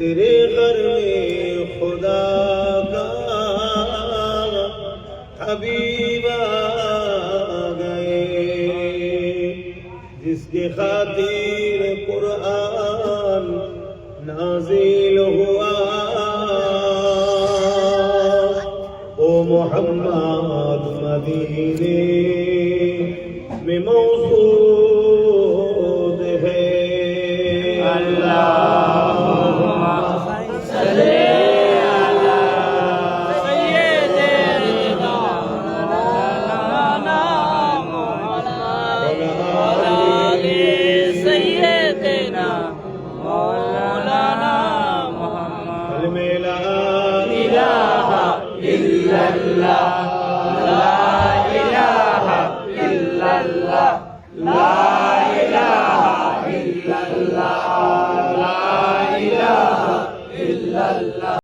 तेरे घर में खुदा का हबीब आ गए, जिसके खातिर कुरान नाजिल हुआ। ओ मोहम्मद मदीने में मौजूद है। अल्लाहुम्मा सल्ली अला सय्यिदिना मौलाना मुहम्मद व आले सय्यिदिना मौलाना मुहम्मद। कलमे ला इलाहा इल्लल्लाह, ला इलाहा इल्लल्लाह, ला इलाहा इल्लल्लाह, ला इलाहा इल्लल्लाह।